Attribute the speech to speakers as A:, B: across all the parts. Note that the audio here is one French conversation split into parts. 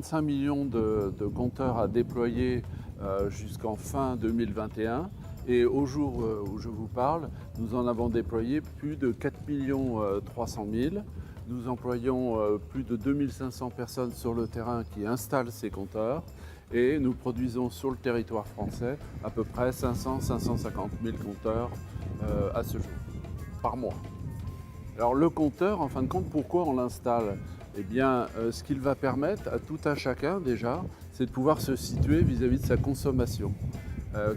A: 35 millions de compteurs à déployer jusqu'en fin 2021. Et au jour où je vous parle, nous en avons déployé plus de 4 300 000. Nous employons plus de 2500 personnes sur le terrain qui installent ces compteurs et nous produisons sur le territoire français à peu près 500-550 000 compteurs à ce jour, par mois. Alors le compteur, en fin de compte, pourquoi on l'installe? Eh bien, ce qu'il va permettre à tout un chacun déjà, c'est de pouvoir se situer vis-à-vis de sa consommation.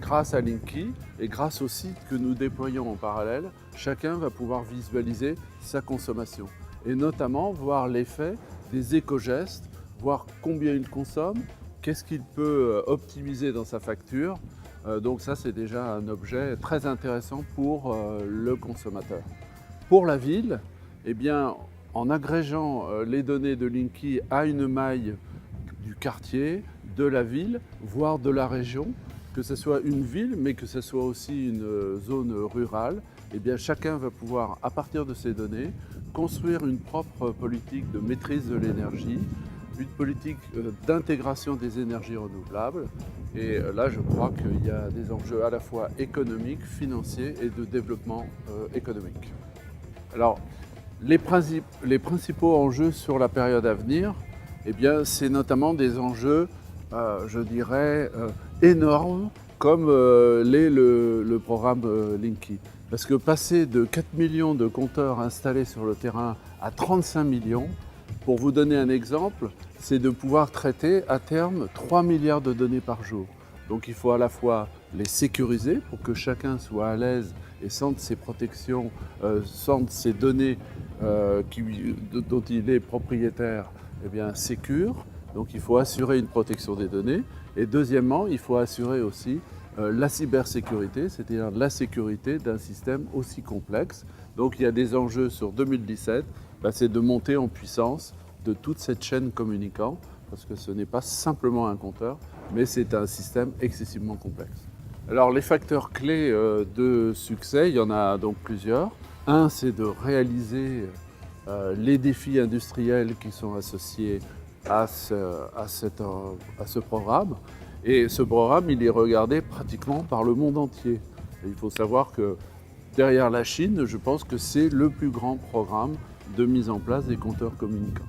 A: Grâce à Linky et grâce au site que nous déployons en parallèle, chacun va pouvoir visualiser sa consommation et notamment voir l'effet des éco-gestes, voir combien il consomme, qu'est-ce qu'il peut optimiser dans sa facture. Donc ça, c'est déjà un objet très intéressant pour le consommateur. Pour la ville, eh bien, en agrégeant les données de Linky à une maille du quartier, de la ville, voire de la région, que ce soit une ville, mais que ce soit aussi une zone rurale, eh bien, chacun va pouvoir, à partir de ces données, construire une propre politique de maîtrise de l'énergie, une politique d'intégration des énergies renouvelables. Et là, je crois qu'il y a des enjeux à la fois économiques, financiers et de développement économique. Alors, les principaux enjeux sur la période à venir, eh bien, c'est notamment des enjeux, je dirais, énormes, comme l'est le programme Linky. Parce que passer de 4 millions de compteurs installés sur le terrain à 35 millions, pour vous donner un exemple, c'est de pouvoir traiter à terme 3 milliards de données par jour. Donc il faut à la fois les sécuriser pour que chacun soit à l'aise et sente ses protections, sente ses données dont il est propriétaire, eh bien, sécures. Donc il faut assurer une protection des données. Et deuxièmement, il faut assurer aussi la cybersécurité, c'est-à-dire la sécurité d'un système aussi complexe. Donc il y a des enjeux sur 2017, c'est de monter en puissance de toute cette chaîne communicante, parce que ce n'est pas simplement un compteur, mais c'est un système excessivement complexe. Alors les facteurs clés de succès, il y en a donc plusieurs. Un, c'est de réaliser les défis industriels qui sont associés à ce programme. Et ce programme, il est regardé pratiquement par le monde entier. Et il faut savoir que derrière la Chine, je pense que c'est le plus grand programme de mise en place des compteurs communicants.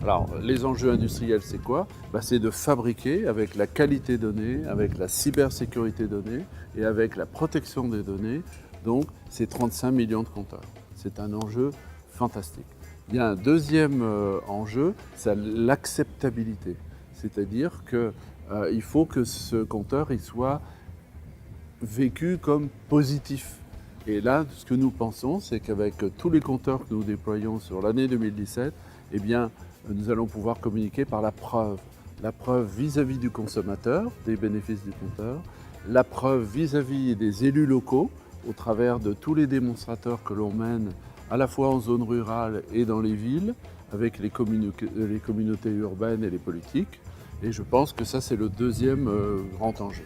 A: Alors, les enjeux industriels, c'est quoi? C'est de fabriquer avec la qualité donnée, avec la cybersécurité donnée et avec la protection des données, donc ces 35 millions de compteurs. C'est un enjeu fantastique. Il y a un deuxième enjeu, c'est l'acceptabilité. C'est-à-dire qu'il faut que ce compteur il soit vécu comme positif. Et là, ce que nous pensons, c'est qu'avec tous les compteurs que nous déployons sur l'année 2017, eh bien, nous allons pouvoir communiquer par la preuve. La preuve vis-à-vis du consommateur, des bénéfices du compteur, la preuve vis-à-vis des élus locaux, au travers de tous les démonstrateurs que l'on mène à la fois en zone rurale et dans les villes, avec les communautés urbaines et les politiques. Et je pense que ça, c'est le deuxième grand enjeu.